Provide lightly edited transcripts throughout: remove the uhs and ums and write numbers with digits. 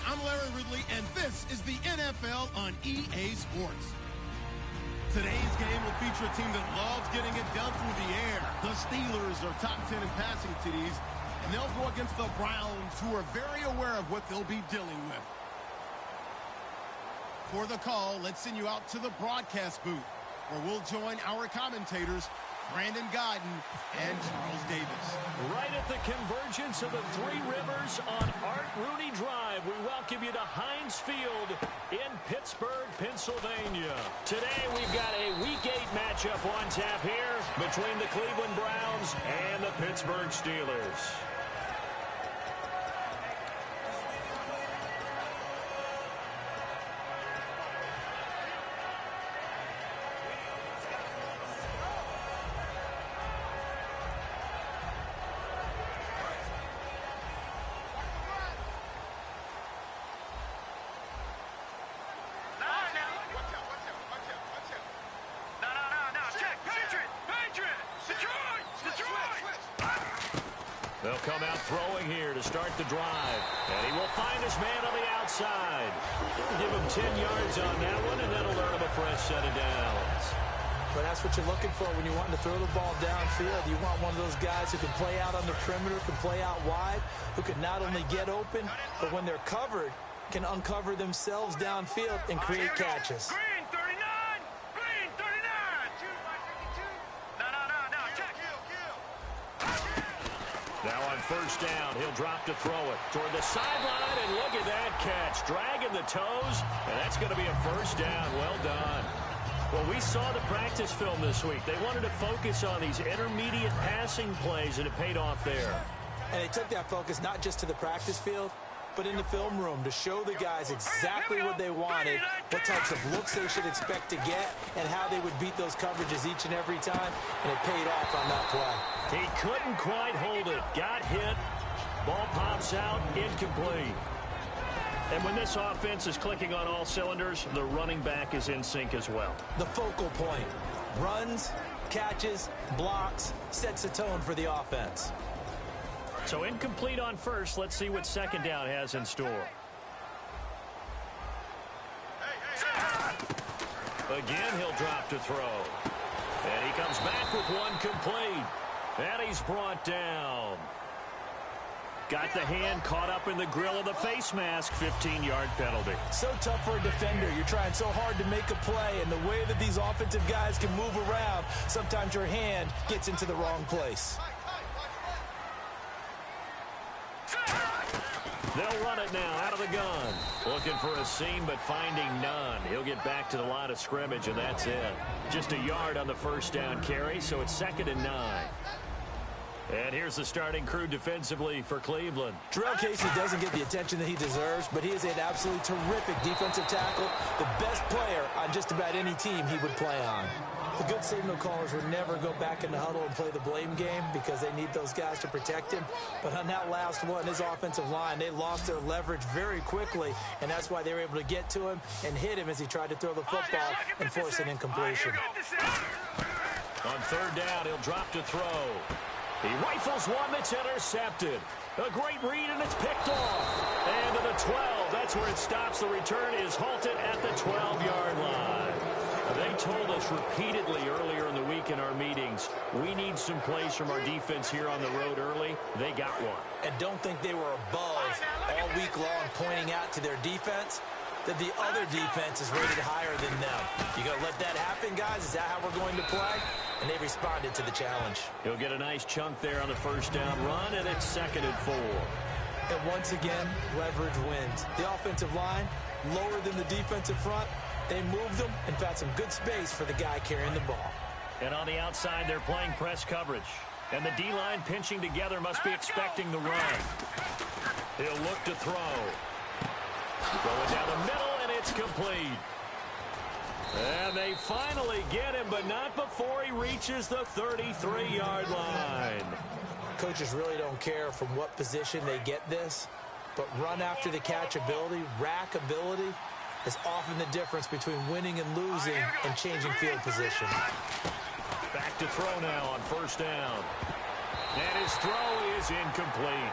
I'm Larry Ridley, and this is the NFL on EA Sports. Today's game will feature a team that loves getting it done through the air. The Steelers are top 10 in passing TDs, and they'll go against the Browns, who are very aware of what they'll be dealing with. For the call, let's send you out to the broadcast booth, where we'll join our commentators, Brandon Godden and Charles Davis. Right at the convergence of the Three Rivers on Art Rooney Drive, we welcome you to Heinz Field in Pittsburgh, Pennsylvania. Today we've got a Week 8 matchup on tap here between the Cleveland Browns and the Pittsburgh Steelers. They'll come out throwing here to start the drive. And he will find his man on the outside. Give him 10 yards on that one, and that'll earn him a fresh set of downs. But that's what you're looking for when you want to throw the ball downfield. You want one of those guys who can play out on the perimeter, can play out wide, who can not only get open, but when they're covered, can uncover themselves downfield and create catches. Green 39! Green 39! No, check. Now on first down, he'll drop to throw it toward the sideline, and look at that catch. Dragging the toes, and that's going to be a first down. Well done. Well, we saw the practice film this week. They wanted to focus on these intermediate passing plays, and it paid off there. And they took that focus not just to the practice field, but in the film room to show the guys exactly what they wanted, what types of looks they should expect to get, and how they would beat those coverages each and every time, and it paid off on that play. He couldn't quite hold it. Got hit. Ball pops out. Incomplete. And when this offense is clicking on all cylinders, the running back is in sync as well. The focal point. Runs, catches, blocks, sets a tone for the offense. So incomplete on first. Let's see what second down has in store. Again, he'll drop to throw. And he comes back with one complete. And he's brought down. Got the hand caught up in the grill of the face mask. 15-yard penalty. So tough for a defender. You're trying so hard to make a play, and the way that these offensive guys can move around, sometimes your hand gets into the wrong place. They'll run it now out of the gun. Looking for a seam, but finding none. He'll get back to the line of scrimmage, and that's it. Just a yard on the first down carry, so it's 2nd and 9. And here's the starting crew defensively for Cleveland. Terrell Casey doesn't get the attention that he deserves, but he is an absolutely terrific defensive tackle, the best player on just about any team he would play on. The good signal callers would never go back in the huddle and play the blame game because they need those guys to protect him. But on that last one, his offensive line, they lost their leverage very quickly, and that's why they were able to get to him and hit him as he tried to throw the football and force an incompletion. On third down, he'll drop to throw. He rifles one that's intercepted. A great read, and it's picked off. And to the 12. That's where it stops. The return is halted at the 12-yard line. They told us repeatedly earlier in the week in our meetings, we need some plays from our defense here on the road early. They got one. And don't think they were above all week long pointing out to their defense that the other defense is rated higher than them. You going to let that happen, guys? Is that how we're going to play? And they responded to the challenge. He'll get a nice chunk there on the first down run, and it's 2nd and 4. And once again, leverage wins. The offensive line, lower than the defensive front. They moved them and found some good space for the guy carrying the ball. And on the outside, they're playing press coverage. And the D-line pinching together must be expecting the run. He'll look to throw. Going down the middle, and it's complete. And they finally get him, but not before he reaches the 33-yard line. Coaches really don't care from what position they get this, but run after the catch ability, rack ability, is often the difference between winning and losing and changing field position. Back to throw now on first down. And his throw is incomplete.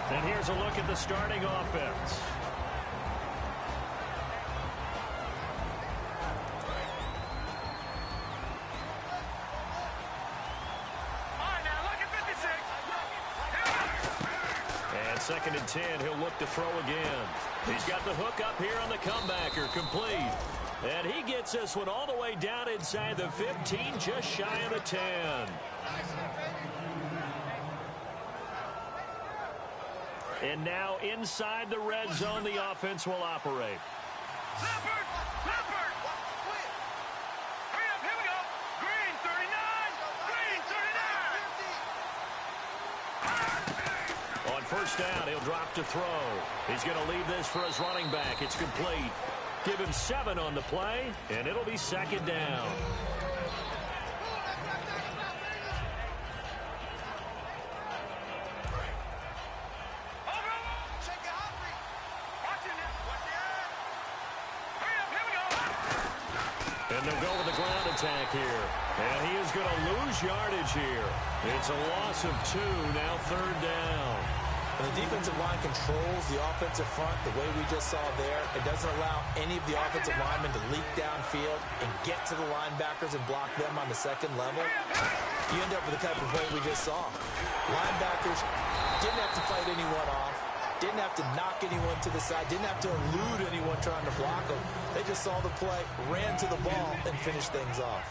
And here's a look at the starting offense. Second and 10, he'll look to throw again. He's got the hook up here on the comebacker, complete. And he gets this one all the way down inside the 15, just shy of the 10. And now inside the red zone, the offense will operate. First down, he'll drop to throw. He's going to leave this for his running back. It's complete. Give him 7 on the play, and it'll be second down. And they'll go with the ground attack here. And he is going to lose yardage here. It's a loss of 2, now third down. When the defensive line controls the offensive front the way we just saw there, it doesn't allow any of the offensive linemen to leak downfield and get to the linebackers and block them on the second level. You end up with the type of play we just saw. Linebackers didn't have to fight anyone off, didn't have to knock anyone to the side, didn't have to elude anyone trying to block them. They just saw the play, ran to the ball, and finished things off.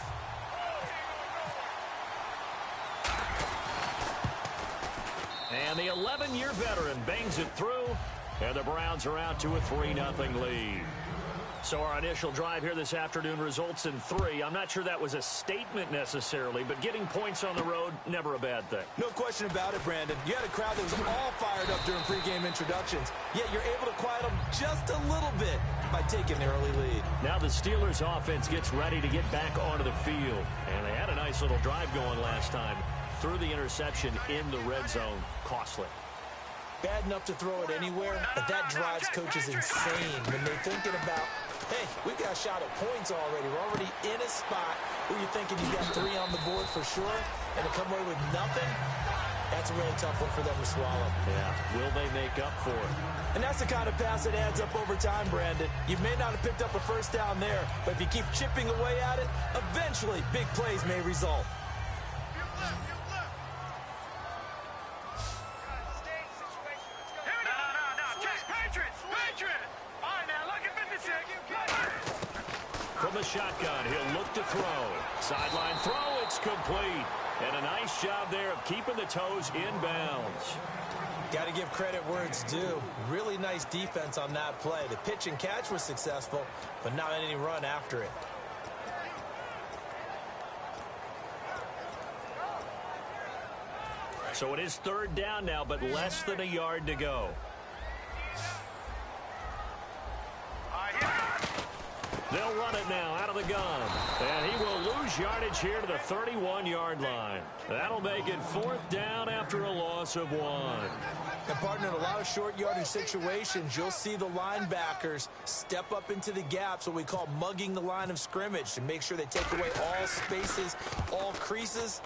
And the 11-year veteran bangs it through, and the Browns are out to a 3-0 lead. So our initial drive here this afternoon results in 3. I'm not sure that was a statement necessarily, but getting points on the road, never a bad thing. No question about it, Brandon. You had a crowd that was all fired up during pregame introductions, yet you're able to quiet them just a little bit by taking the early lead. Now the Steelers offense gets ready to get back onto the field, and they had a nice little drive going last time. Through the interception in the red zone, costly. Bad enough to throw it anywhere, but that drives coaches insane when they're thinking about, hey, we got a shot at points already. We're already in a spot where you're thinking you got 3 on the board for sure, and to come away with nothing, that's a really tough one for them to swallow. Yeah, will they make up for it? And that's the kind of pass that adds up over time, Brandon. You may not have picked up a first down there, but if you keep chipping away at it, eventually big plays may result. From the shotgun, he'll look to throw. Sideline throw, it's complete. And a nice job there of keeping the toes in bounds. Got to give credit where it's due. Really nice defense on that play. The pitch and catch was successful, but not any run after it. So it is third down now, but less than a yard to go. They'll run it now out of the gun. And he will lose yardage here to the 31-yard line. That'll make it fourth down after a loss of 1. And partner, in a lot of short yardage situations, you'll see the linebackers step up into the gaps, what we call mugging the line of scrimmage, to make sure they take away all spaces, all creases.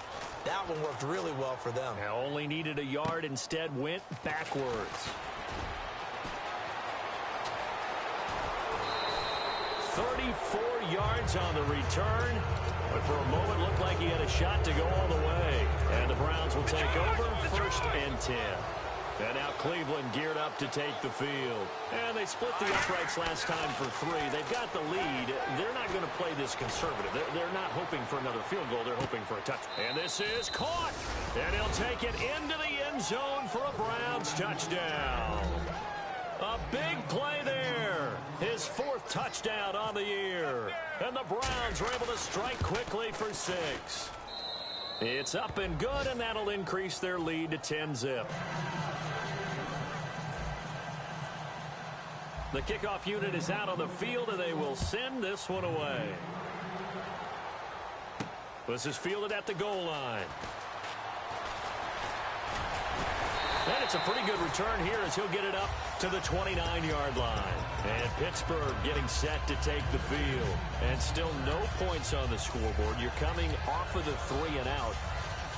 That one worked really well for them. Now only needed a yard, instead went backwards. 34 yards on the return, but for a moment looked like he had a shot to go all the way. And the Browns will take over, first and 10. And now Cleveland geared up to take the field. And they split the uprights last time for 3. They've got the lead. They're not going to play this conservative. They're not hoping for another field goal. They're hoping for a touch. And this is caught. And he'll take it into the end zone for a Browns touchdown. A big play there. His 4th touchdown on the year. And the Browns are able to strike quickly for 6. It's up and good, and that'll increase their lead to 10-zip. The kickoff unit is out on the field, and they will send this one away. This is fielded at the goal line. And it's a pretty good return here as he'll get it up to the 29-yard line. And Pittsburgh getting set to take the field. And still no points on the scoreboard. You're coming off of the 3 and out.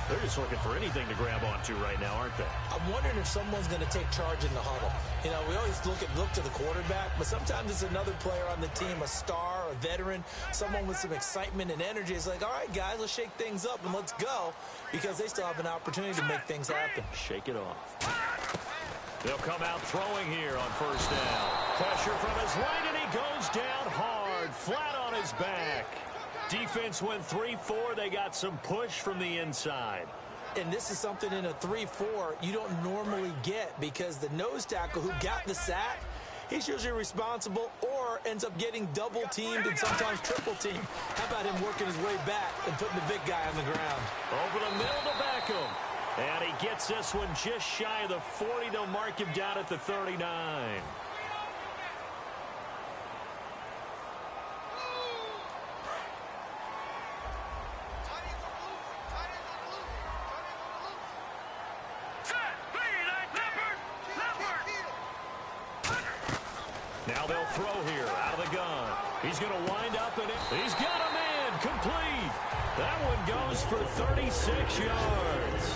They're just looking for anything to grab onto right now, aren't they? I'm wondering if someone's going to take charge in the huddle. You know, we always look to the quarterback, but sometimes it's another player on the team, a star, a veteran, someone with some excitement and energy. It's like, all right, guys, let's shake things up and let's go, because they still have an opportunity to make things happen. Shake it off. They'll come out throwing here on first down. Pressure from his right, and he goes down hard, flat on his back. Defense went 3-4. They got some push from the inside. And this is something in a 3-4 you don't normally get, because the nose tackle who got the sack, he's usually responsible or ends up getting double-teamed and sometimes triple-teamed. How about him working his way back and putting the big guy on the ground? Over the middle to Beckham. And he gets this one just shy of the 40. They'll mark him down at the 39. Now they'll throw here out of the gun. He's going to wind up in it. He's got a man complete. That one goes for 36 yards.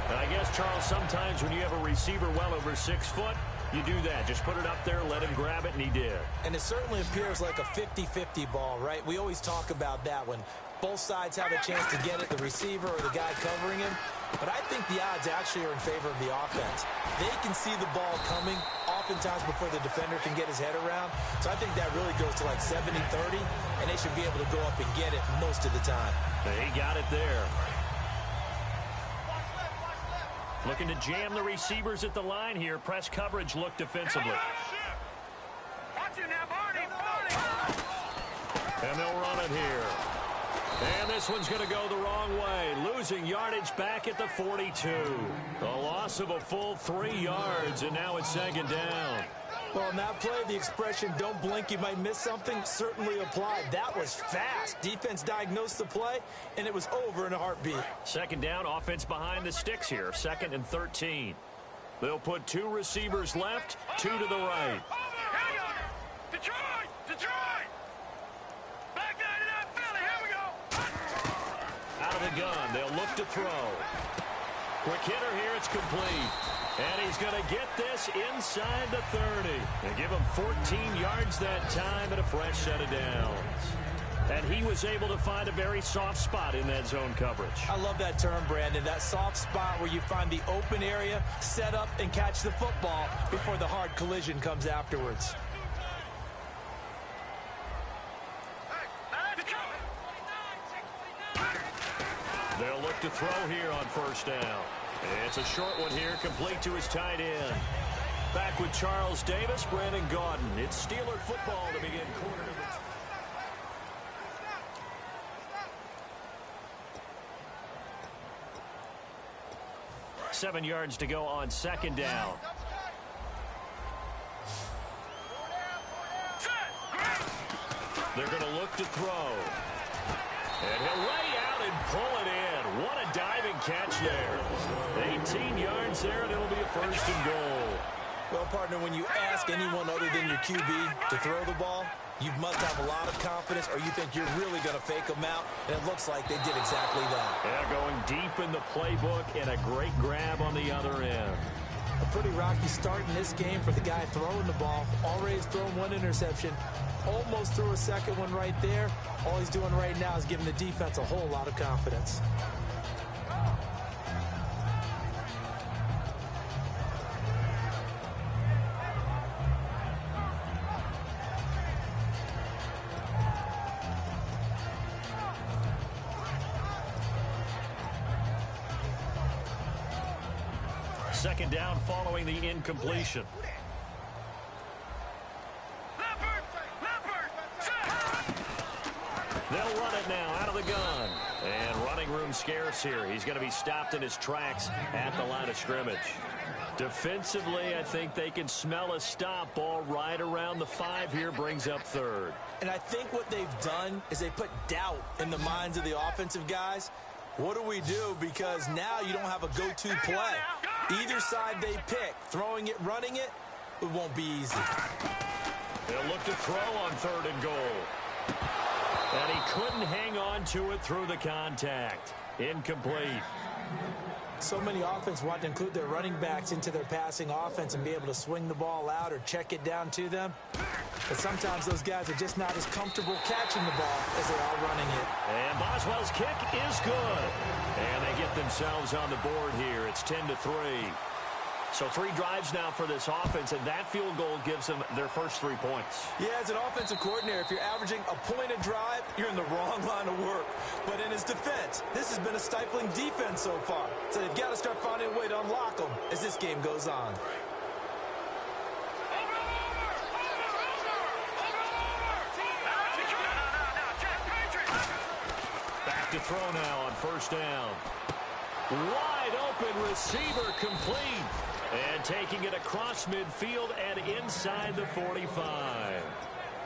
And I guess, Charles, sometimes when you have a receiver well over 6 foot, you do that. Just put it up there, let him grab it, and he did. And it certainly appears like a 50-50 ball, right? We always talk about that when both sides have a chance to get it, the receiver or the guy covering him. But I think the odds actually are in favor of the offense. They can see the ball coming oftentimes before the defender can get his head around. So I think that really goes to like 70-30, and they should be able to go up and get it most of the time. He got it there. Looking to jam the receivers at the line here. Press coverage look defensively. Watch it now, Barney. And they'll run it here. And this one's going to go the wrong way. Losing yardage back at the 42. A loss of a full 3 yards, and now it's second down. Well, in that play, the expression, don't blink, you might miss something, certainly applied. That was fast. Defense diagnosed the play, and it was over in a heartbeat. Second down, offense behind the sticks here. 2nd and 13. They'll put 2 receivers left, 2 to the right. Detroit! Detroit! Back 99 Philly, here we go! Out of the gun, they'll look to throw. Quick hitter here, it's complete. And he's going to get this inside the 30. They give him 14 yards that time and a fresh set of downs. And he was able to find a very soft spot in that zone coverage. I love that term, Brandon. That soft spot where you find the open area, set up, and catch the football before the hard collision comes afterwards. They'll look to throw here on first down. It's a short one here, complete to his tight end. Back with Charles Davis, Brandon Gaudin. It's Steeler football to begin quarter number 2. 7 yards to go on second down. They're going to look to throw. And he'll lay out and pull it in. What a diving catch there. 18 yards there, and it'll be a 1st and goal. Well, partner, when you ask anyone other than your QB to throw the ball, you must have a lot of confidence, or you think you're really going to fake them out, and it looks like they did exactly that. Yeah, going deep in the playbook, and a great grab on the other end. A pretty rocky start in this game for the guy throwing the ball. Already has thrown 1 interception. Almost threw a second one right there. All he's doing right now is giving the defense a whole lot of confidence. Second down following the incompletion. They'll run it now out of the gun. And running room scarce here. He's going to be stopped in his tracks at the line of scrimmage. Defensively, I think they can smell a stop. Ball right around the 5 here, brings up third. And I think what they've done is they put doubt in the minds of the offensive guys. What do we do? Because now you don't have a go-to play. Either side they pick, throwing it, running it, it won't be easy. They'll look to throw on 3rd and goal. And he couldn't hang on to it through the contact. Incomplete. So many offense want to include their running backs into their passing offense and be able to swing the ball out or check it down to them. But sometimes those guys are just not as comfortable catching the ball as they are running it. And Boswell's kick is good. And they get themselves on the board here. It's 10-3. So 3 drives now for this offense, and that field goal gives them their first 3 points. Yeah, as an offensive coordinator, if you're averaging a point a drive, you're in the wrong line of work. But in his defense, this has been a stifling defense so far. So they've got to start finding a way to unlock them as this game goes on. Back to throw now on 1st down. Wide open receiver complete. And taking it across midfield and inside the 45.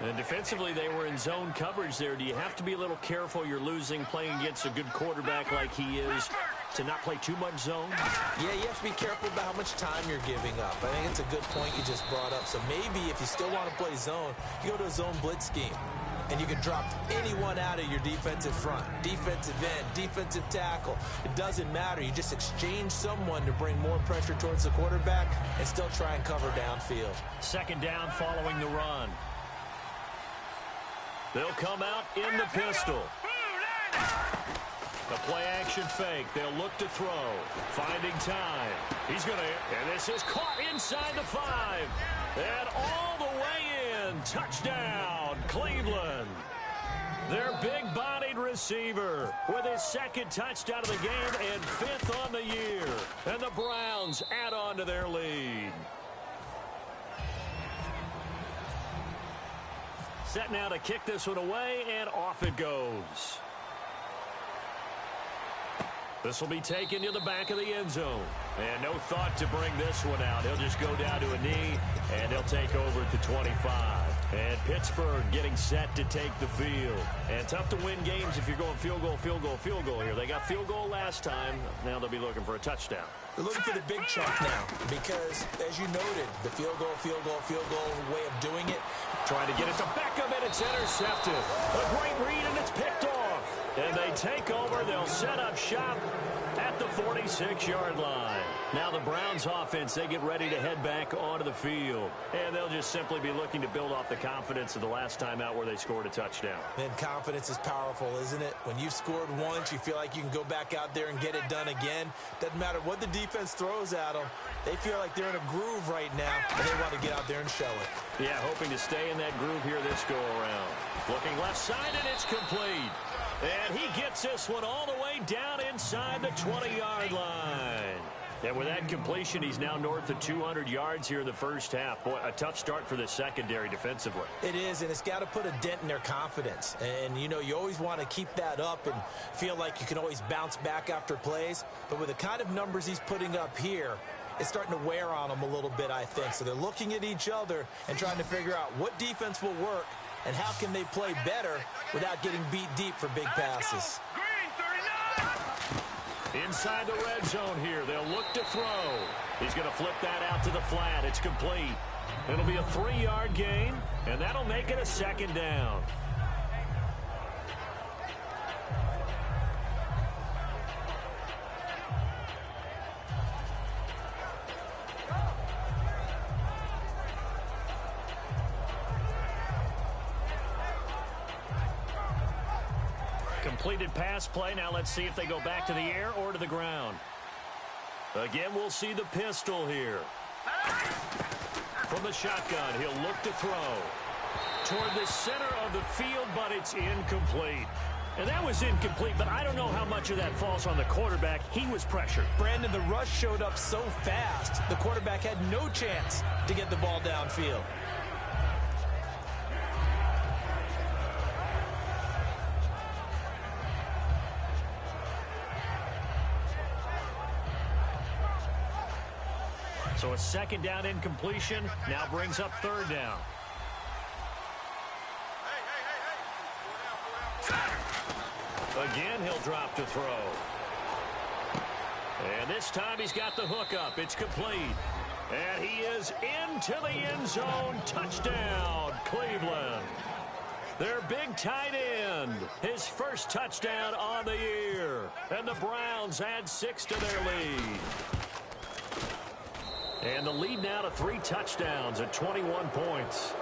And defensively, they were in zone coverage there. Do you have to be a little careful? You're losing playing against a good quarterback like he is to not play too much zone? Yeah, you have to be careful about how much time you're giving up. I think it's a good point you just brought up. So maybe if you still want to play zone, you go to a zone blitz scheme. And you can drop anyone out of your defensive front, defensive end, defensive tackle. It doesn't matter. You just exchange someone to bring more pressure towards the quarterback and still try and cover downfield. 2nd down following the run. They'll come out in the pistol. The play action fake. They'll look to throw. Finding time. He's going to, and this is caught inside the 5. And all the way in. Touchdown, Cleveland. Their big-bodied receiver with his 2nd touchdown of the game and 5th on the year. And the Browns add on to their lead. Set now to kick this one away, and off it goes. This will be taken to the back of the end zone. And no thought to bring this one out. He'll just go down to a knee, and they'll take over at the 25. And Pittsburgh getting set to take the field. And tough to win games if you're going field goal, field goal, field goal here. They got field goal last time. Now they'll be looking for a touchdown. They're looking for the big chunk now because, as you noted, the field goal way of doing it. Trying to get it to Beckham, and it's intercepted. A great read, and it's picked off. And they take over. They'll set up shop at the 46-yard line. Now the Browns offense, they get ready to head back onto the field. And they'll just simply be looking to build off the confidence of the last time out where they scored a touchdown. Then confidence is powerful, isn't it? When you've scored once, you feel like you can go back out there and get it done again. Doesn't matter what the defense throws at them. They feel like they're in a groove right now, and they want to get out there and show it. Yeah, hoping to stay in that groove here this go-around. Looking left side, and it's complete. And he gets this one all the way down inside the 20-yard line. And with that completion, he's now north of 200 yards here in the first half. Boy, a tough start for the secondary defensively. It is, and it's got to put a dent in their confidence. And, you know, you always want to keep that up and feel like you can always bounce back after plays. But with the kind of numbers he's putting up here, it's starting to wear on them a little bit, I think. So they're looking at each other and trying to figure out what defense will work and how can they play better without getting beat deep for big passes. Inside the red zone here. They'll look to throw. He's going to flip that out to the flat. It's complete. It'll be a 3-yard gain, and that'll make it a 2nd down. Completed pass play. Now let's see if they go back to the air or to the ground. Again, we'll see the pistol here. From the shotgun, he'll look to throw toward the center of the field, but it's incomplete. And that was incomplete, but I don't know how much of that falls on the quarterback. He was pressured. Brandon, the rush showed up so fast, the quarterback had no chance to get the ball downfield. So a second down incompletion now brings up third down. Again, he'll drop to throw. And this time he's got the hook up. It's complete. And he is into the end zone. Touchdown, Cleveland. Their big tight end, his first touchdown on the year. And the Browns add 6 to their lead. And the lead now to 3 touchdowns at 21 points.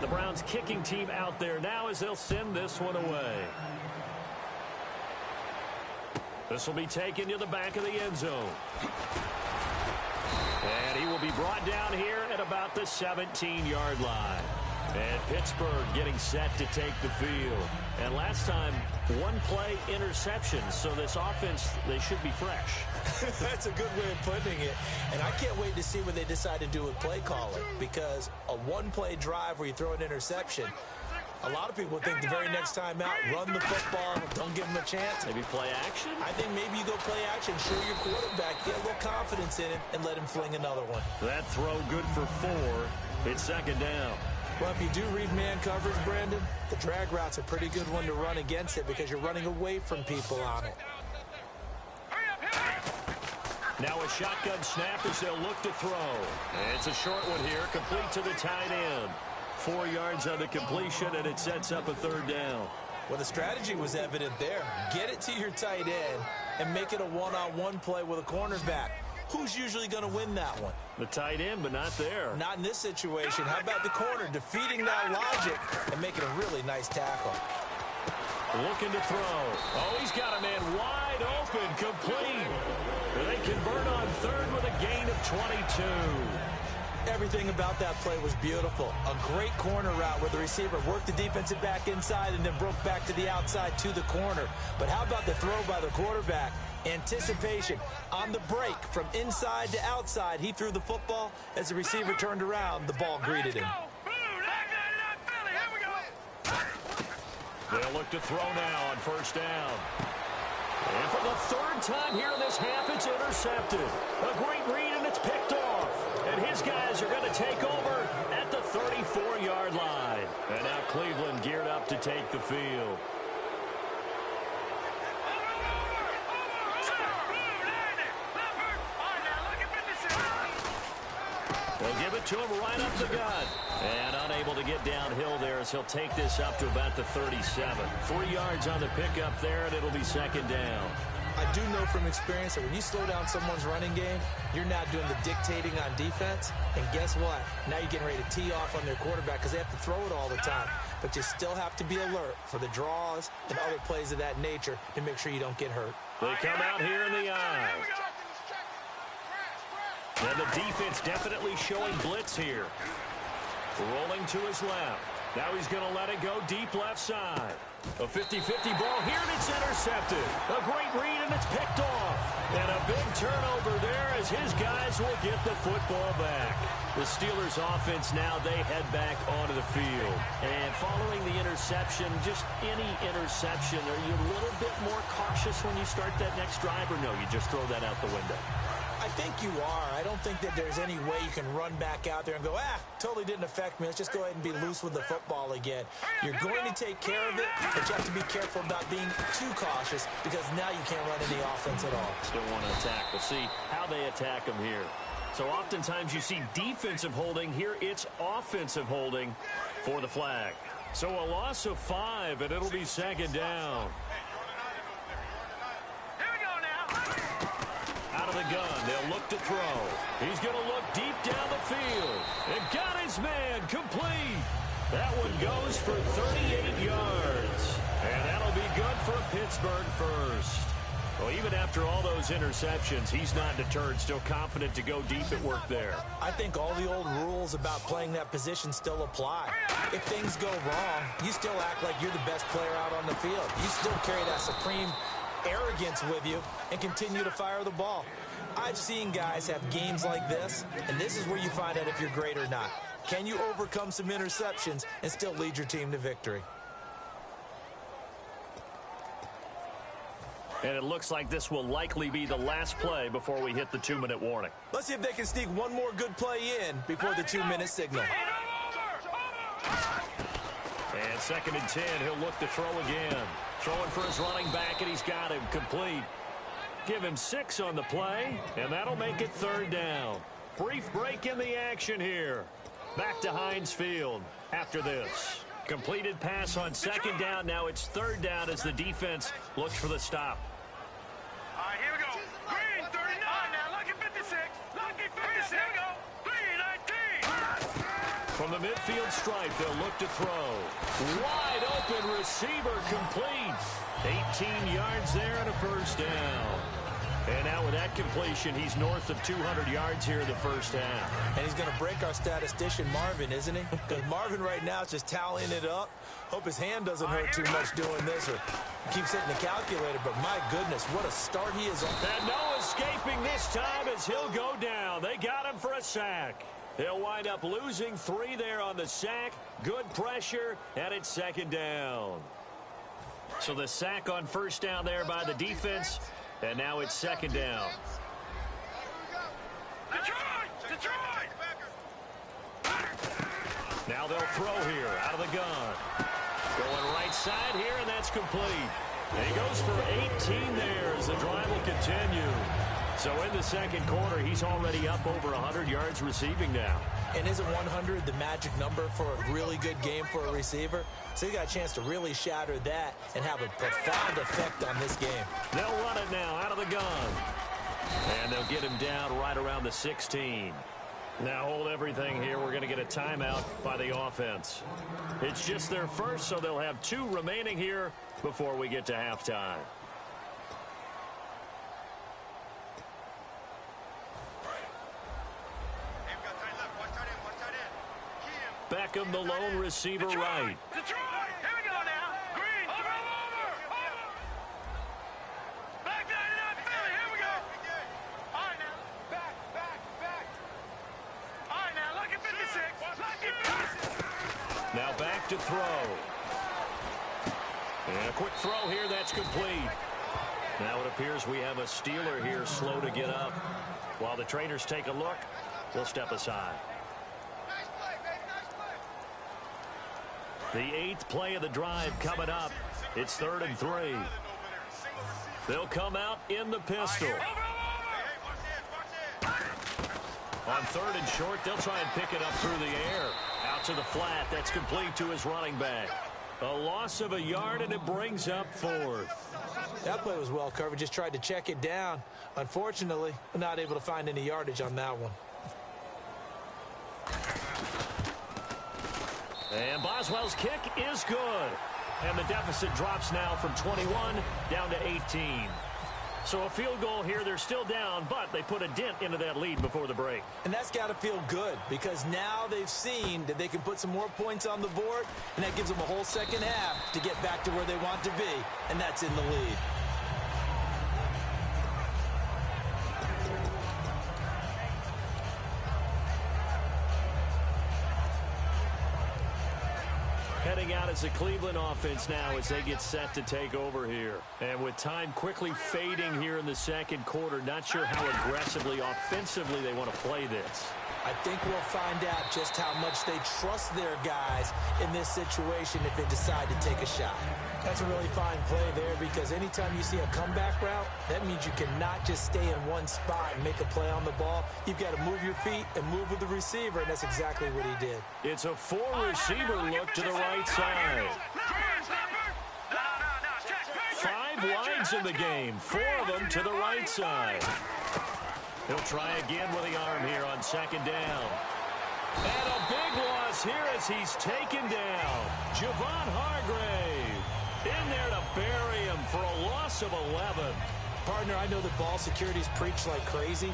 The Browns kicking team out there now as they'll send this one away. This will be taken to the back of the end zone. And he will be brought down here at about the 17-yard line. And Pittsburgh getting set to take the field. And last time, one play interception. So this offense, they should be fresh. That's a good way of putting it. And I can't wait to see what they decide to do with play calling. Because a one-play drive where you throw an interception, a lot of people think the very next time out, run the football, don't give him a chance. Maybe play action? I think maybe you go play action, show your quarterback, get a little confidence in him, and let him fling another one. That throw good for 4. It's second down. Well, if you do read man coverage, Brandon, the drag route's a pretty good one to run against it because you're running away from people on it. Now a shotgun snap as they'll look to throw. And it's a short one here, complete to the tight end. 4 yards on the completion, and it sets up a third down. Well, the strategy was evident there. Get it to your tight end and make it a one-on-one play with a cornerback. Who's usually going to win that one? The tight end, but not there. Not in this situation. How about the corner defeating that logic and making a really nice tackle? Looking to throw. Oh, he's got a man wide open, complete. They convert on third with a gain of 22. Everything about that play was beautiful. A great corner route where the receiver worked the defensive back inside and then broke back to the outside to the corner. But how about the throw by the quarterback? Anticipation on the break from inside to outside. He threw the football. As the receiver turned around, the ball greeted him. They'll look to throw now on first down. And for the third time here in this half, it's intercepted. A great read, and it's picked off. And his guys are going to take over at the 34-yard line. And now Cleveland geared up to take the field. They'll give it to him right up the gut. And unable to get downhill there as he'll take this up to about the 37. 3 yards on the pickup there, and it'll be second down. I do know from experience that when you slow down someone's running game, you're not doing the dictating on defense. And guess what? Now you're getting ready to tee off on their quarterback because they have to throw it all the time. But you still have to be alert for the draws and other plays of that nature to make sure you don't get hurt. They come out here in the eye. And the defense definitely showing blitz here. Rolling to his left. Now he's going to let it go deep left side. A 50-50 ball here, and it's intercepted. A great read, and it's picked off. And a big turnover there as his guys will get the football back. The Steelers offense now, they head back onto the field. And following the interception, just any interception, are you a little bit more cautious when you start that next drive, or no, you just throw that out the window? I think you are. I don't think that there's any way you can run back out there and go, totally didn't affect me. Let's just go ahead and be loose with the football again. You're going to take care of it, but you have to be careful about being too cautious because now you can't run any offense at all. Still want to attack. We'll see how they attack them here. So oftentimes you see defensive holding. Here it's offensive holding for the flag. So a loss of 5, and it'll be second down. Out of the gun, they'll look to throw. He's going to look deep down the field. And got his man complete. That one goes for 38 yards. And that'll be good for Pittsburgh first. Well, even after all those interceptions, he's not deterred, still confident to go deep at work there. I think all the old rules about playing that position still apply. If things go wrong, you still act like you're the best player out on the field. You still carry that supreme arrogance with you and continue to fire the ball. I've seen guys have games like this, and this is where you find out if you're great or not. Can you overcome some interceptions and still lead your team to victory? And it looks like this will likely be the last play before we hit the 2-minute warning. Let's see if they can sneak one more good play in before the 2-minute signal. And 2nd and 10, he'll look to throw again. Throwing for his running back, and he's got him complete. Give him 6 on the play, and that'll make it 3rd down. Brief break in the action here. Back to Heinz Field after this. Completed pass on 2nd down. Now it's 3rd down as the defense looks for the stop. All right, here we go. Green, 39. Now, lucky 56. Lucky 56. Here we go. 319. From the midfield stripe, they'll look to throw. Wide open receiver complete. 18 yards there and a 1st down. And now with that completion, he's north of 200 yards here in the 1st half. And he's going to break our statistician, Marvin, isn't he? Because Marvin right now is just tallying it up. Hope his hand doesn't hurt too much doing this or keeps hitting the calculator. But my goodness, what a start he is on. And no escaping this time as he'll go down. They got him for a sack. He'll wind up losing 3 there on the sack. Good pressure, and it's 2nd down. So the sack on 1st down there by the defense. And now it's 2nd down. Detroit! Now they'll throw here out of the gun. Going right side here, and that's complete. And he goes for 18 there as the drive will continue. So in the 2nd quarter, he's already up over 100 yards receiving now. And isn't 100 the magic number for a really good game for a receiver? So he got a chance to really shatter that and have a profound effect on this game. They'll run it now out of the gun. And they'll get him down right around the 16. Now hold everything here. We're going to get a timeout by the offense. It's just their first, so they'll have 2 remaining here before we get to halftime. Beckham, the lone receiver, right. Detroit! Here we go now. Green, over. Back 99, Philly, here we go. All right, now. Back. All right, now, lucky 56. Lucky 56. Now back to throw. And a quick throw here, that's complete. Now it appears we have a Steeler here slow to get up. While the trainers take a look, we'll step aside. The 8th play of the drive coming up. It's 3rd and 3. They'll come out in the pistol. On 3rd and short, they'll try and pick it up through the air. Out to the flat. That's complete to his running back. A loss of a yard, and it brings up 4th. That play was well covered. Just tried to check it down. Unfortunately, not able to find any yardage on that one. And Boswell's kick is good. And the deficit drops now from 21 down to 18. So a field goal here. They're still down, but they put a dent into that lead before the break. And that's got to feel good because now they've seen that they can put some more points on the board, and that gives them a whole 2nd half to get back to where they want to be, and that's in the lead. Heading out as the Cleveland offense now as they get set to take over here. And with time quickly fading here in the 2nd quarter, not sure how aggressively, offensively they want to play this. I think we'll find out just how much they trust their guys in this situation if they decide to take a shot. That's a really fine play there because anytime you see a comeback route, that means you cannot just stay in one spot and make a play on the ball. You've got to move your feet and move with the receiver, and that's exactly what he did. It's a 4-receiver look to the right side. 5 wides in the game, 4 of them to the right side. He'll try again with the arm here on 2nd down. And a big loss here as he's taken down. Javon Hargrave in there to bury him for a loss of 11. Partner, I know that ball security's preached like crazy,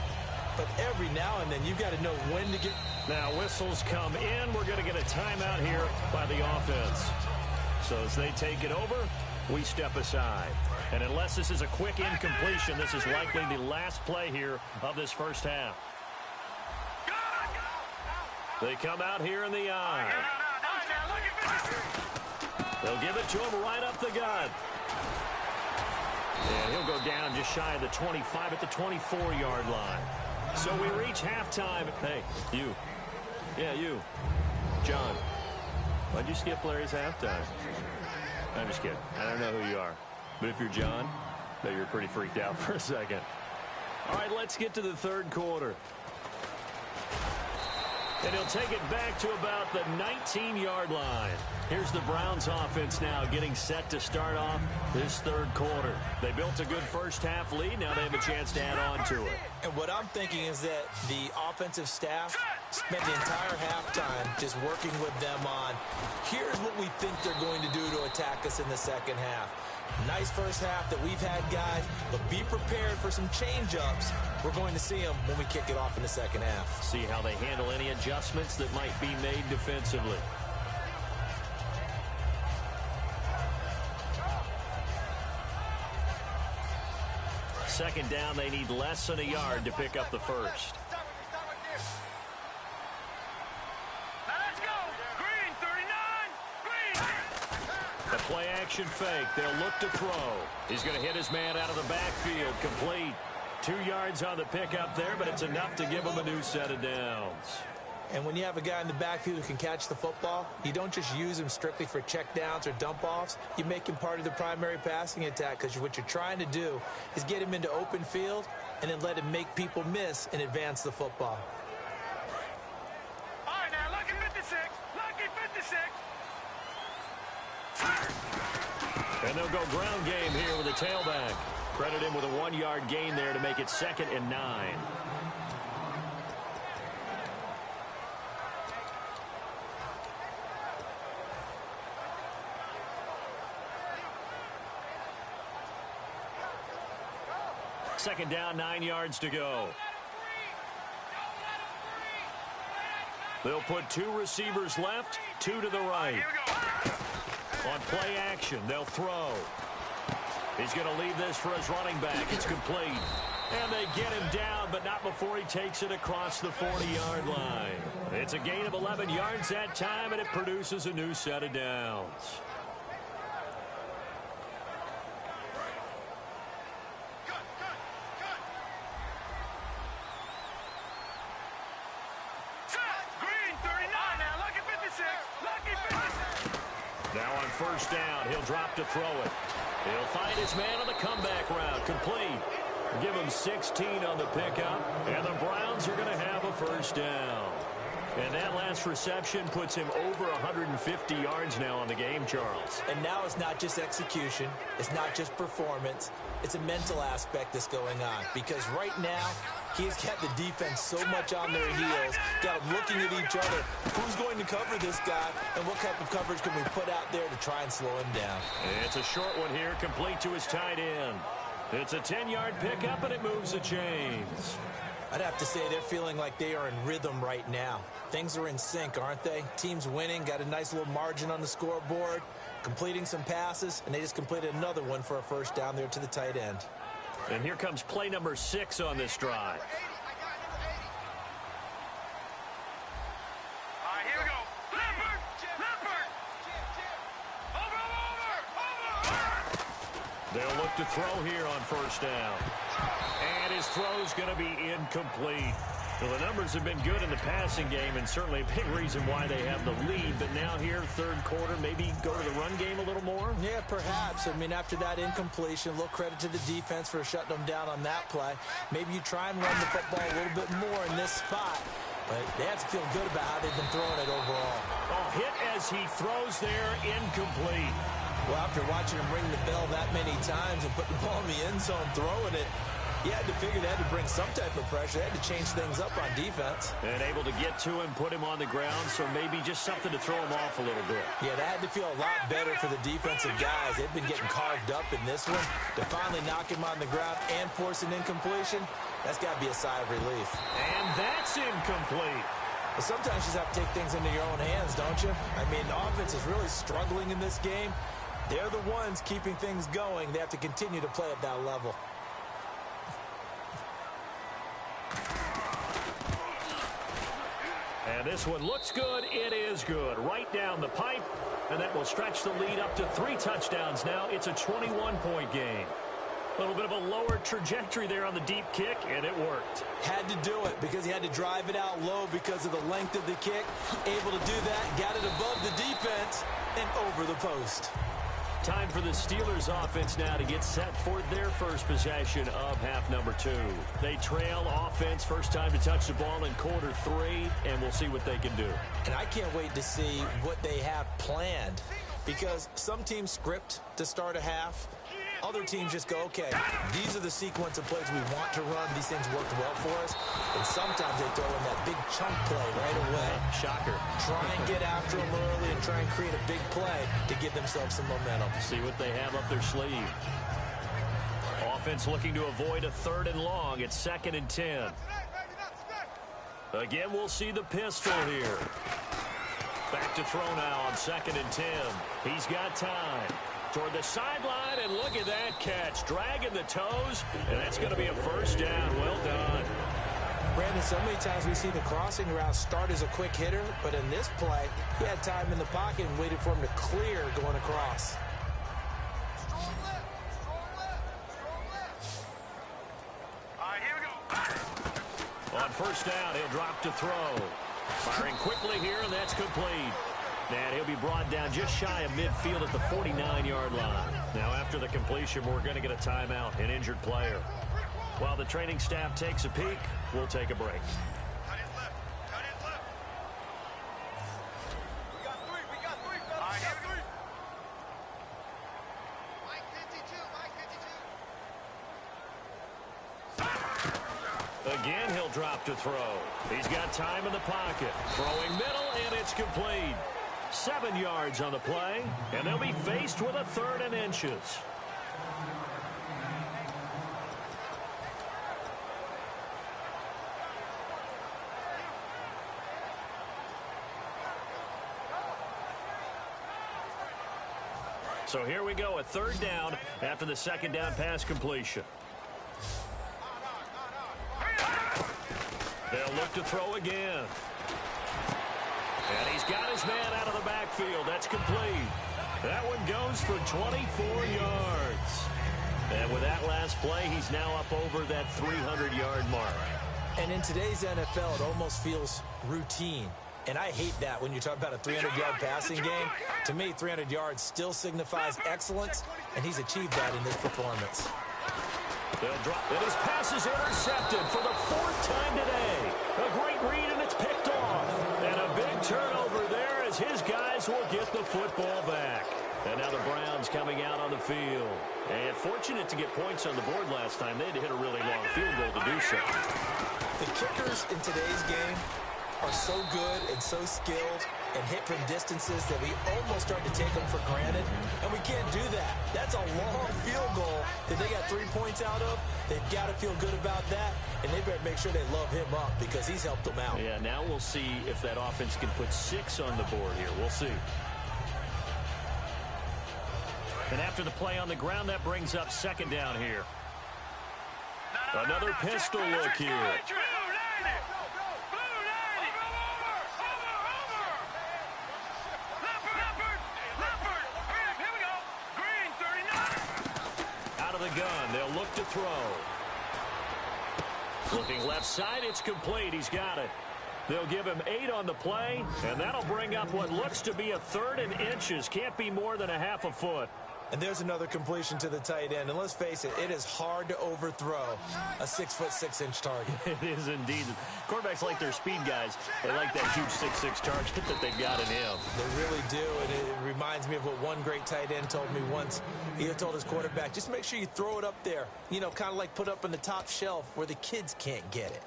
but every now and then you've got to know when to get... Now whistles come in. We're going to get a timeout here by the offense. So as they take it over, we step aside. And unless this is a quick incompletion, this is likely the last play here of this 1st half. They come out here in the eye. They'll give it to him right up the gut. And he'll go down just shy of the 25 at the 24-yard line. So we reach halftime. Hey, you. Yeah, you. John, why'd you skip Larry's halftime? I'm just kidding. I don't know who you are. But if you're John, I bet you're pretty freaked out for a second. All right, let's get to the third quarter. And he'll take it back to about the 19-yard line. Here's the Browns offense now getting set to start off this third quarter. They built a good first-half lead. Now they have a chance to add on to it. And what I'm thinking is that the offensive staff spent the entire halftime just working with them on, here's what we think they're going to do to attack us in the second half. Nice first half that we've had, guys, but be prepared for some change-ups. We're going to see them when we kick it off in the second half. See how they handle any adjustments that might be made defensively. Second down, they need less than a yard to pick up the first. The play-action fake. They'll look to throw. He's going to hit his man out of the backfield. Complete. 2 yards on the pickup there, but it's enough to give him a new set of downs. And when you have a guy in the backfield who can catch the football, you don't just use him strictly for check downs or dump offs. You make him part of the primary passing attack, because what you're trying to do is get him into open field and then let him make people miss and advance the football. All right, now, lucky 56. Lucky 56. And they'll go ground game here with a tailback. Credit him with a 1-yard gain there to make it 2nd and 9. Second down, 9 yards to go. They'll put 2 receivers left, 2 to the right. On play action, they'll throw. He's going to leave this for his running back. It's complete. And they get him down, but not before he takes it across the 40-yard line. It's a gain of 11 yards that time, and it produces a new set of downs. Now on first down, he'll drop to throw it. He'll find his man on the comeback route. Complete. Give him 16 on the pickup, and the Browns are going to have a first down. And that last reception puts him over 150 yards now on the game, Charles. And now it's not just execution. It's not just performance. It's a mental aspect that's going on. Because right now, he's got the defense so much on their heels, got them looking at each other. Who's going to cover this guy, and what type of coverage can we put out there to try and slow him down? It's a short one here, complete to his tight end. It's a 10-yard pickup, and it moves the chains. I'd have to say they're feeling like they are in rhythm right now. Things are in sync, aren't they? Team's winning, got a nice little margin on the scoreboard, completing some passes, and they just completed another one for a first down there to the tight end. And here comes play number 6 on this drive. All right, here we go. Leopard! Leopard! Over! They'll look to throw here on first down. And his throw's going to be incomplete. Well, the numbers have been good in the passing game, and certainly a big reason why they have the lead. But now here, third quarter, maybe go to the run game a little more? Yeah, perhaps. I mean, after that incompletion, a little credit to the defense for shutting them down on that play. Maybe you try and run the football a little bit more in this spot. But they have to feel good about how they've been throwing it overall. Oh, hit as he throws there, incomplete. Well, after watching him ring the bell that many times and put the ball in the end zone, throwing it, you had to figure they had to bring some type of pressure. They had to change things up on defense. And able to get to him, put him on the ground, so maybe just something to throw him off a little bit. Yeah, that had to feel a lot better for the defensive guys. They've been getting carved up in this one. To finally knock him on the ground and force an incompletion, that's got to be a sigh of relief. And that's incomplete. But sometimes you just have to take things into your own hands, don't you? I mean, the offense is really struggling in this game. They're the ones keeping things going. They have to continue to play at that level. And this one looks good. It is good. Right down the pipe. And that will stretch the lead up to 3 touchdowns now. It's a 21-point game. A little bit of a lower trajectory there on the deep kick, and it worked. Had to do it because he had to drive it out low because of the length of the kick. Able to do that, got it above the defense and over the post. Time for the Steelers offense now to get set for their first possession of half number 2. They trail offense, first time to touch the ball in quarter 3, and we'll see what they can do. And I can't wait to see what they have planned because some teams script to start a half. Other teams just go, okay, these are the sequence of plays we want to run. These things worked well for us. And sometimes they throw in that big chunk play right away. Shocker. Try and get after them early and try and create a big play to give themselves some momentum. See what they have up their sleeve. Offense looking to avoid a 3rd and long. It's 2nd and 10. Again, we'll see the pistol here. Back to throw now on 2nd and 10. He's got time. Toward the sideline, and look at that catch. Dragging the toes, and that's going to be a first down. Well done. Brandon, so many times we see the crossing route start as a quick hitter, but in this play, he had time in the pocket and waited for him to clear going across. All right, here we go. On first down, he'll drop to throw. Firing quickly here, and that's complete. And he'll be brought down just shy of midfield at the 49-yard line. Now, after the completion, we're going to get a timeout, an injured player. While the training staff takes a peek, we'll take a break. Cut his left. Cut his left. We got 3. We got 3, fellas. All right, here we go. Mike 52. Mike 52. Again, he'll drop to throw. He's got time in the pocket. Throwing middle, and it's complete. 7 yards on the play, and they'll be faced with a 3rd and inches. So here we go, a 3rd down after the 2nd down pass completion. They'll look to throw again. And he's got his man out of the backfield. That's complete. That one goes for 24 yards. And with that last play, he's now up over that 300-yard mark. And in today's NFL, it almost feels routine. And I hate that when you talk about a 300-yard passing game. To me, 300 yards still signifies excellence, and he's achieved that in this performance. They'll drop. And his pass is intercepted for the 4th time today. A great read, and it's picked off. And a big turnover there as his guys will get the football back. And now the Browns coming out on the field. And fortunate to get points on the board last time. They had to hit a really long field goal to do so. The kickers in today's game are so good and so skilled and hit from distances that we almost start to take them for granted. And we can't do that. That's a long field goal that they got 3 points out of. They've got to feel good about that, and they better make sure they love him up because he's helped them out. Yeah, now we'll see if that offense can put 6 on the board here. We'll see. And after the play on the ground, that brings up 2nd down here. Another pistol look here. Gun. They'll look to throw. Looking left side, it's complete. He's got it. They'll give him 8 on the play, and that'll bring up what looks to be a 3rd and inches. Can't be more than a half a foot. And there's another completion to the tight end. And let's face it, it is hard to overthrow a 6'6" target. It is indeed. Quarterbacks like their speed guys. They like that huge 6'6" target that they've got in him. They really do. And it reminds me of what one great tight end told me once. He told his quarterback, just make sure you throw it up there. You know, kind of like put up on the top shelf where the kids can't get it.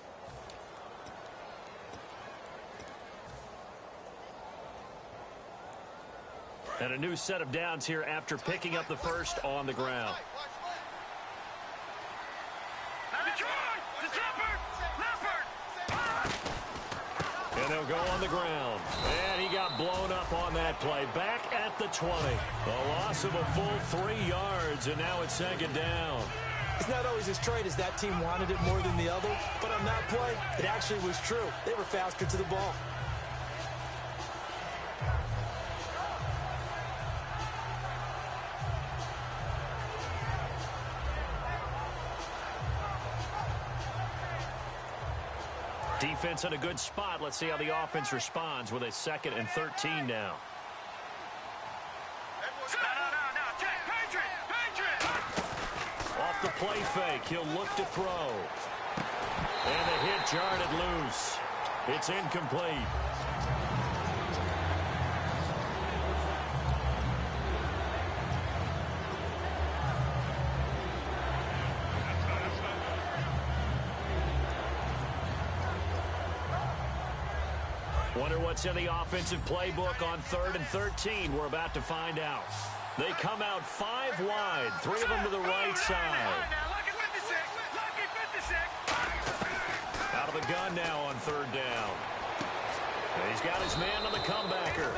And a new set of downs here after picking up the first on the ground. And they'll go on the ground. And he got blown up on that play. Back at the 20. A loss of a full 3 yards, and now it's 2nd down. It's not always as straight as that team wanted it more than the other, but on that play, it actually was true. They were faster to the ball. Defense in a good spot. Let's see how the offense responds with a 2nd and 13 now. Off the play fake, he'll look to throw. And the hit jarred it loose. It's incomplete. Wonder what's in the offensive playbook on 3rd and 13. We're about to find out. They come out 5 wide, 3 of them to the right side. Out of the gun now on 3rd down. And he's got his man on the comebacker.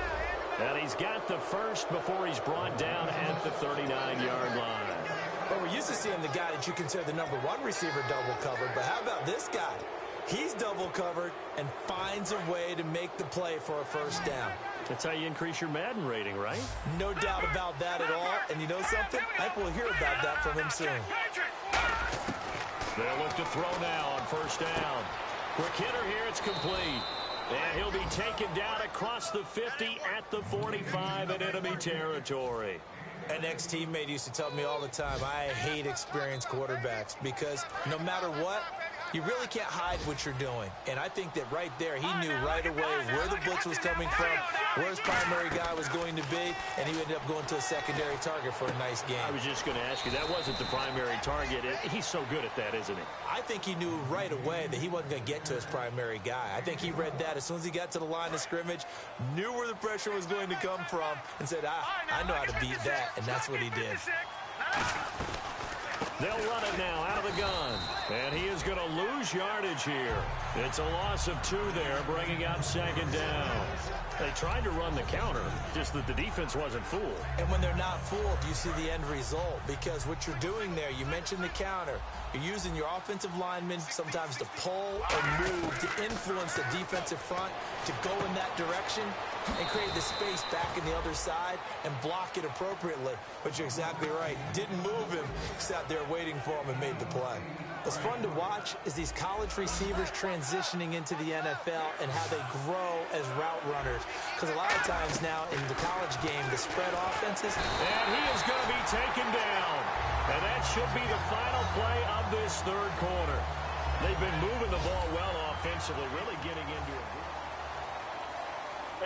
And he's got the first before he's brought down at the 39-yard line. Well, we're used to seeing the guy that you consider the number 1 receiver double covered, but how about this guy? He's double covered and finds a way to make the play for a first down. That's how you increase your Madden rating, right? No doubt about that at all. And you know something? I think we'll hear about that from him soon. They'll look to throw now on 1st down. Quick hitter here, it's complete. And he'll be taken down across the 50 at the 45 in enemy territory. An ex-teammate used to tell me all the time, I hate experienced quarterbacks because no matter what, you really can't hide what you're doing. And I think that right there, he knew right away where the blitz was coming from, where his primary guy was going to be, and he ended up going to a secondary target for a nice game. I was just going to ask you, that wasn't the primary target. He's so good at that, isn't he? I think he knew right away that he wasn't going to get to his primary guy. I think he read that as soon as he got to the line of scrimmage, knew where the pressure was going to come from, and said, I know how to beat that, and that's what he did. They'll run it now out of the gun. And he is going to lose yardage here. It's a loss of 2 there, bringing up 2nd down. They tried to run the counter, just that the defense wasn't fooled. And when they're not fooled, you see the end result. Because what you're doing there, you mentioned the counter. You're using your offensive linemen sometimes to pull or move, to influence the defensive front, to go in that direction and create the space back in the other side and block it appropriately. But you're exactly right. Didn't move him, sat there waiting for him and made the play. What's fun to watch is these college receivers transitioning into the NFL and how they grow as route runners. Because a lot of times now in the college game, the spread offenses. And he is going to be taken down. And that should be the final play of this 3rd quarter. They've been moving the ball well offensively, really getting into it.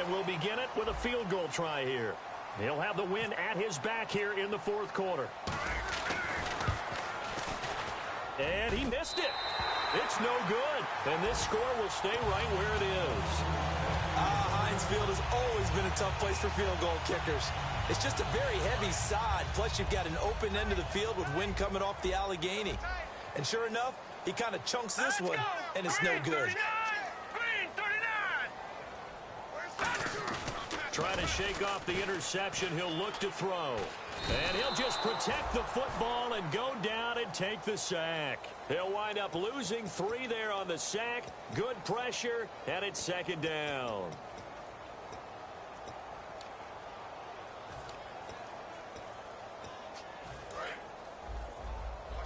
And we'll begin it with a field goal try here. He'll have the win at his back here in the 4th quarter. And he missed it. It's no good. And this score will stay right where it is. Heinz Field has always been a tough place for field goal kickers. It's just a very heavy side. Plus, you've got an open end of the field with wind coming off the Allegheny. And sure enough, he kind of chunks this one, and it's no good. Trying to shake off the interception. He'll look to throw. And he'll just protect the football and go down and take the sack. He'll wind up losing 3 there on the sack. Good pressure, and it's 2nd down.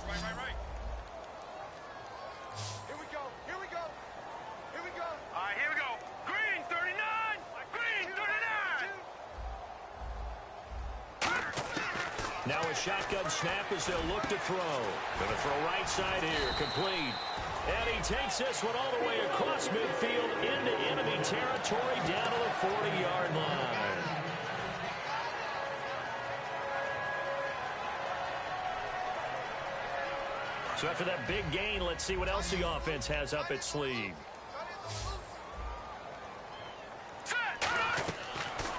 Right. Here we go. Here we go. All right, here we go. Green, 39. Green, 39. Now a shotgun snap as they'll look to throw. Going to throw right side here, complete. And he takes this one all the way across midfield into enemy territory down to the 40-yard line. So after that big gain, let's see what else the offense has up its sleeve.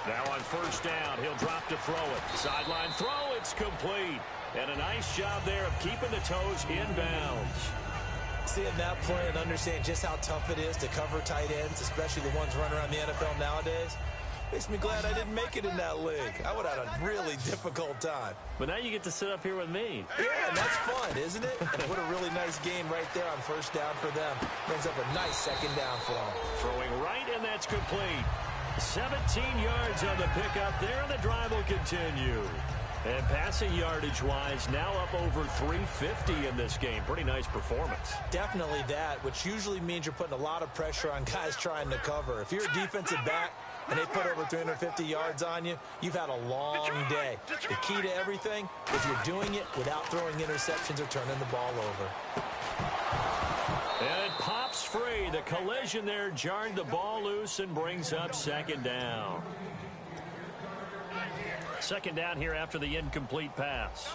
Now on 1st down, he'll drop to throw it. Sideline throw, it's complete. And a nice job there of keeping the toes inbounds. Seeing that play and understanding just how tough it is to cover tight ends, especially the ones running around the NFL nowadays, makes me glad I didn't make it in that league. I would have had a really difficult time. But now you get to sit up here with me. Yeah, and that's fun, isn't it? And what a really nice game right there on 1st down for them. Brings up a nice 2nd down for them. Throwing right, and that's complete. 17 yards on the pickup there, and the drive will continue. And passing yardage-wise, now up over 350 in this game. Pretty nice performance. Definitely that, which usually means you're putting a lot of pressure on guys trying to cover. If you're a defensive back and they put over 350 yards on you, you've had a long day. The key to everything is you're doing it without throwing interceptions or turning the ball over. And it pops free. The collision there jarred the ball loose and brings up second down. Second down here after the incomplete pass.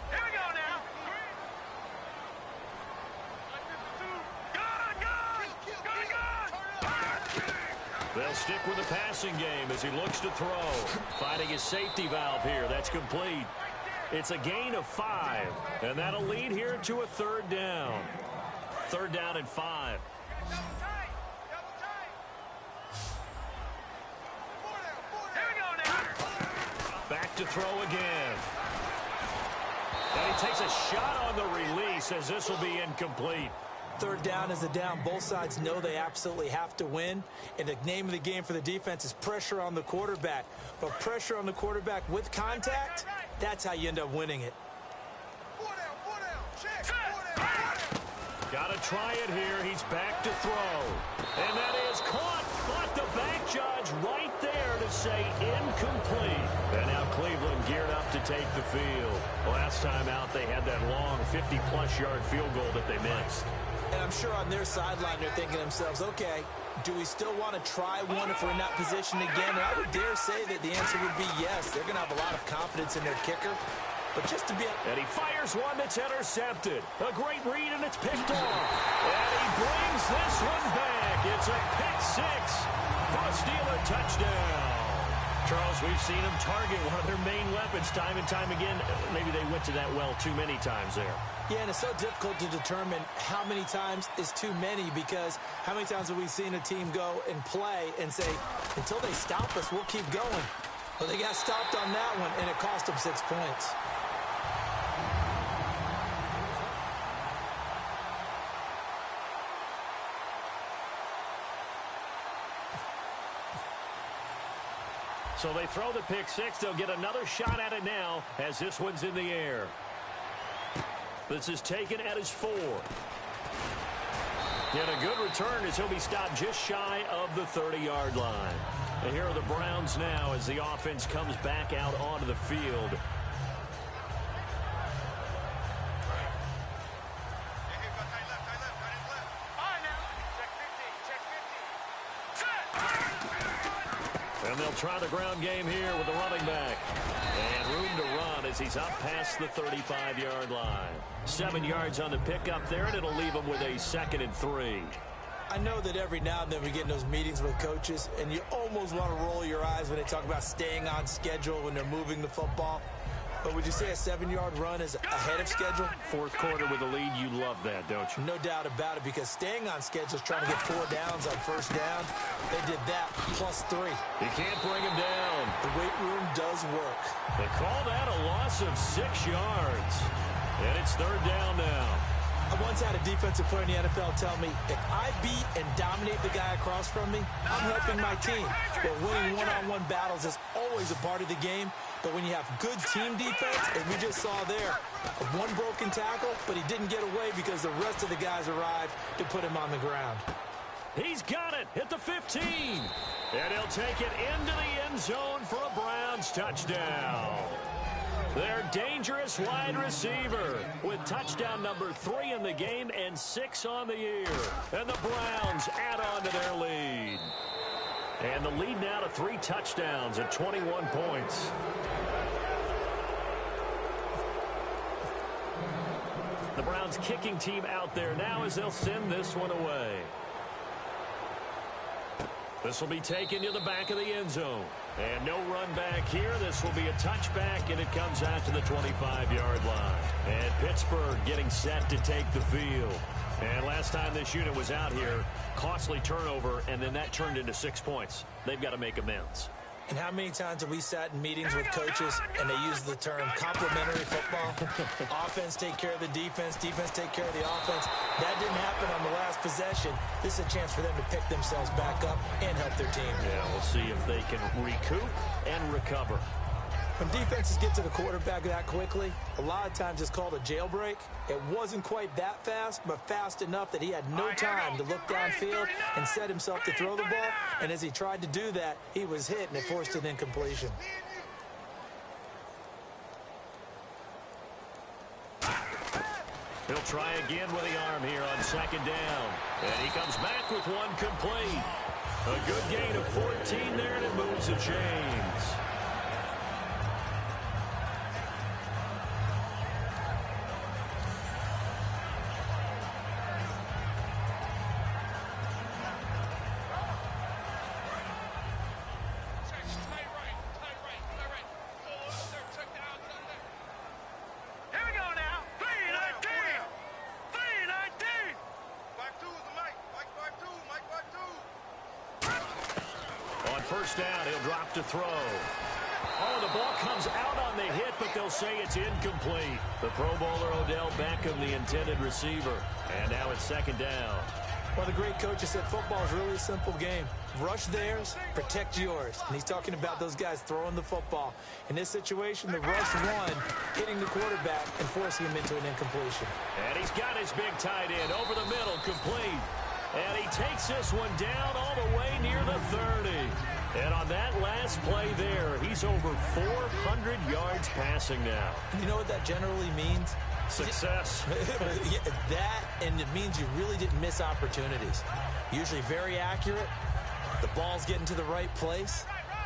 Here we go now. They'll stick with the passing game as he looks to throw. Finding his safety valve here. That's complete. It's a gain of 5, and that'll lead here to a third down. Third down and 5. Back to throw again. And he takes a shot on the release as this will be incomplete. Third down is a down. Both sides know they absolutely have to win. And the name of the game for the defense is pressure on the quarterback. But pressure on the quarterback with contact, that's how you end up winning it. Got to try it here. He's back to throw. And that is caught. But the back judge right there to say incomplete. And now Cleveland geared up to take the field. Last time out, they had that long 50-plus yard field goal that they missed. And I'm sure on their sideline they're thinking to themselves, okay, do we still want to try one if we're in that position again? And I would dare say that the answer would be yes. They're going to have a lot of confidence in their kicker. But just to be... And he fires one that's intercepted. A great read, and it's picked off. And he brings this one back. It's a pick 6 for a Steeler touchdown. Charles, we've seen him target one of their main weapons time and time again. Maybe they went to that well too many times there. Yeah, and it's so difficult to determine how many times is too many, because how many times have we seen a team go and play and say, until they stop us, we'll keep going. Well, they got stopped on that one, and it cost them 6 points. So they throw the pick 6. They'll get another shot at it now as this one's in the air. This is taken at his 4. And a good return as he'll be stopped just shy of the 30-yard line. And here are the Browns now as the offense comes back out onto the field. And they'll try the ground game here with the running back. And room to run as he's up past the 35-yard line. 7 yards on the pickup there, and it'll leave him with a 2nd and 3. I know that every now and then we get in those meetings with coaches, and you almost want to roll your eyes when they talk about staying on schedule when they're moving the football. But would you say a 7-yard run is ahead of schedule? Fourth quarter with a lead, you love that, don't you? No doubt about it, because staying on schedule is trying to get 4 downs on first down. They did that plus 3. You can't bring him down. The weight room does work. They call that a loss of 6 yards. And it's third down now. I once had a defensive player in the NFL tell me, if I beat and dominate the guy across from me, I'm helping my team. But winning one-on-one battles is always a part of the game. But when you have good team defense, and we just saw there, one broken tackle, but he didn't get away because the rest of the guys arrived to put him on the ground. He's got it at the 15. And he'll take it into the end zone for a Browns touchdown. Their dangerous wide receiver with touchdown number 3 in the game and 6 on the year. And the Browns add on to their lead. And the lead now to 3 touchdowns at 21 points. The Browns kicking team out there now as they'll send this one away. This will be taken to the back of the end zone. And no run back here. This will be a touchback, and it comes out to the 25-yard line. And Pittsburgh getting set to take the field. And last time this unit was out here, costly turnover, and then that turned into 6 points. They've got to make amends. And how many times have we sat in meetings with coaches and they use the term complementary football? Offense take care of the defense, defense take care of the offense. That didn't happen on the last possession. This is a chance for them to pick themselves back up and help help their team. Yeah, we'll see if they can recoup and recover. When defenses get to the quarterback that quickly, a lot of times it's called a jailbreak. It wasn't quite that fast, but fast enough that he had no time to look downfield and set himself to throw the ball. And as he tried to do that, he was hit, and it forced an incompletion. He'll try again with the arm here on second down. And he comes back with one complete. A good gain of 14 there, and it moves the chains. First down, he'll drop to throw. Oh, the ball comes out on the hit, but they'll say it's incomplete. The Pro Bowler Odell Beckham, the intended receiver. And now it's second down. Well, the great coach has said football is really a simple game. Rush theirs, protect yours. And he's talking about those guys throwing the football. In this situation, the rush one, hitting the quarterback and forcing him into an incompletion. And he's got his big tight end over the middle, complete. And he takes this one down all the way near the 30. And on that last play there, he's over 400 yards passing now. You know what that generally means? Success. Yeah, that, and it means you really didn't miss opportunities. Usually very accurate. The ball's getting to the right place.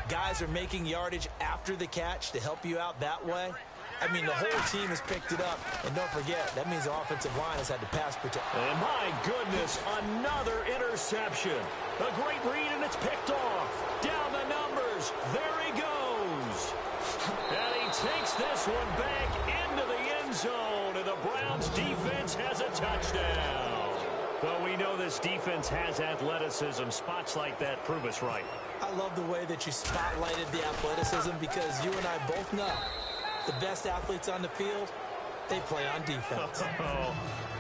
Guys are making yardage after the catch to help you out that way. I mean, the whole team has picked it up. And don't forget, that means the offensive line has had to pass protect. And my goodness, another interception. A great read, and it's picked off. Down the numbers. There he goes. And he takes this one back into the end zone. And the Browns defense has a touchdown. Well, we know this defense has athleticism. Spots like that prove us right. I love the way that you spotlighted the athleticism, because you and I both know the best athletes on the field, they play on defense. I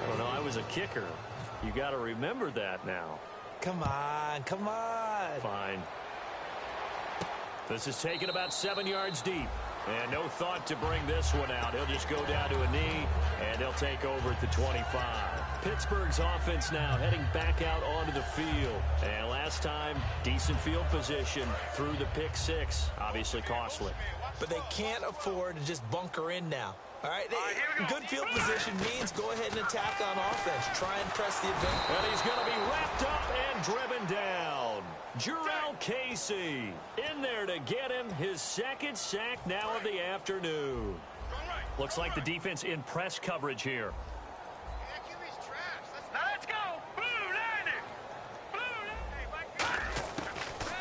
don't know. I was a kicker. You got to remember that now. Come on, come on. Fine. This is taken about 7 yards deep. And no thought to bring this one out. He'll just go down to a knee, and they'll take over at the 25. Pittsburgh's offense now heading back out onto the field. And last time, decent field position through the pick six. Obviously costly. But they can't afford to just bunker in now. All right, good field position means go ahead and attack on offense. Try and press the advantage. And he's going to be wrapped up and driven down. Jarrell Casey in there to get him his second sack now of the afternoon. Looks like the defense in press coverage here. Now let's go. Blue 90.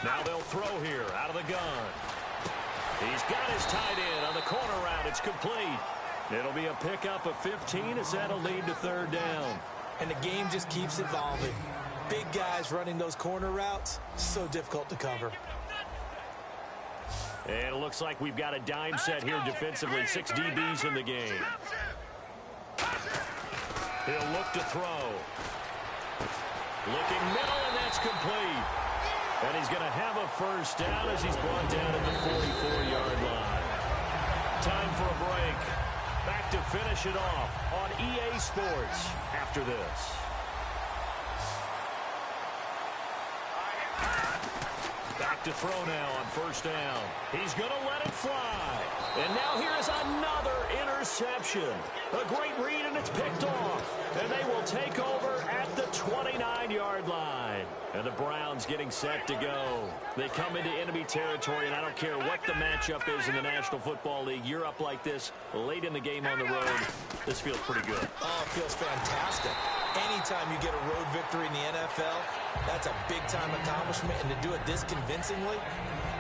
Now they'll throw here out of the gun. He's got his tight end on the corner route. It's complete. It'll be a pickup of 15 as that'll lead to third down. And the game just keeps evolving. Big guys running those corner routes, so difficult to cover. And it looks like we've got a dime set here defensively. 6 DBs in the game. He'll look to throw. Looking middle, and that's complete. And he's going to have a first down as he's brought down at the 44-yard line. Time for a break. Back to finish it off on EA Sports after this. Back to throw now on first down. He's going to let it fly. And now here's another interception. A great read, and it's picked off. And they will take over at the 29-yard line. And the Browns getting set to go. They come into enemy territory, and I don't care what the matchup is in the National Football League. You're up like this late in the game on the road. This feels pretty good. Oh, it feels fantastic. Anytime you get a road victory in the NFL, that's a big-time accomplishment. And to do it this convincingly,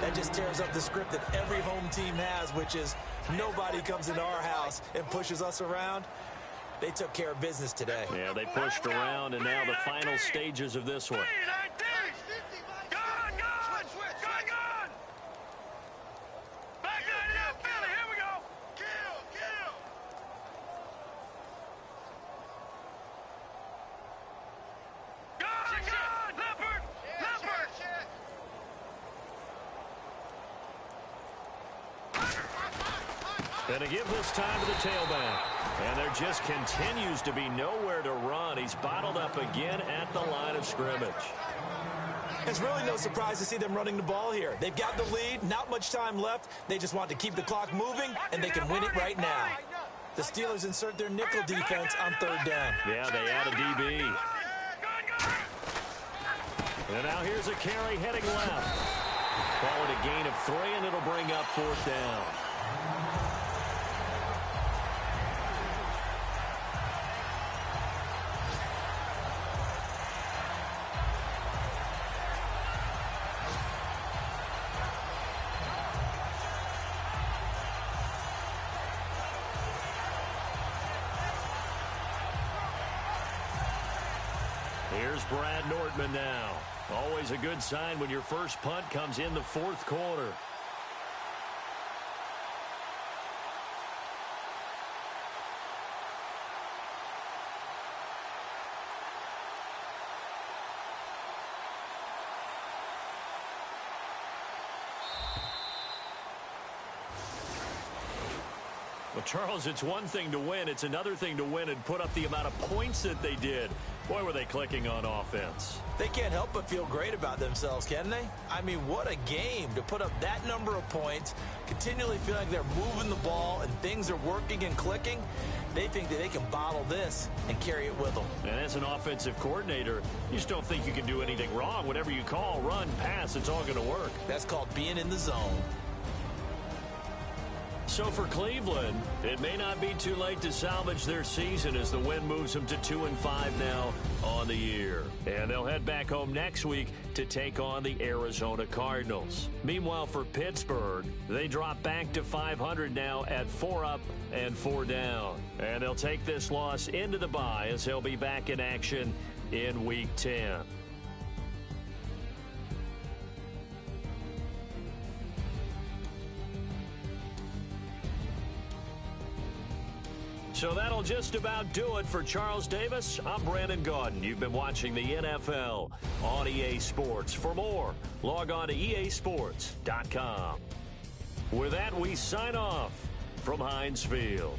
that just tears up the script that every home team has, which is nobody comes into our house and pushes us around. They took care of business today. Yeah, they pushed around, and now the final stages of this one. And to give this time to the tailback. And there just continues to be nowhere to run. He's bottled up again at the line of scrimmage. It's really no surprise to see them running the ball here. They've got the lead, not much time left. They just want to keep the clock moving, and they can win it right now. The Steelers insert their nickel defense on third down. Yeah, they add a DB. And now here's a carry heading left. Call it a gain of 3, and it'll bring up fourth down. Here's Brad Nortman now. Always a good sign when your first punt comes in the fourth quarter. Well, Charles, it's one thing to win. It's another thing to win and put up the amount of points that they did. Boy, were they clicking on offense. They can't help but feel great about themselves, can they? I mean, what a game to put up that number of points, continually feeling like they're moving the ball and things are working and clicking. They think that they can bottle this and carry it with them. And as an offensive coordinator, you just don't think you can do anything wrong. Whatever you call, run, pass, it's all going to work. That's called being in the zone. So for Cleveland, it may not be too late to salvage their season as the win moves them to 2-5 now on the year. And they'll head back home next week to take on the Arizona Cardinals. Meanwhile, for Pittsburgh, they drop back to 500 now at 4 up and 4 down. And they'll take this loss into the bye as they'll be back in action in Week 10. So that'll just about do it for Charles Davis. I'm Brandon Gaudin. You've been watching the NFL on EA Sports. For more, log on to easports.com. With that, we sign off from Heinz Field.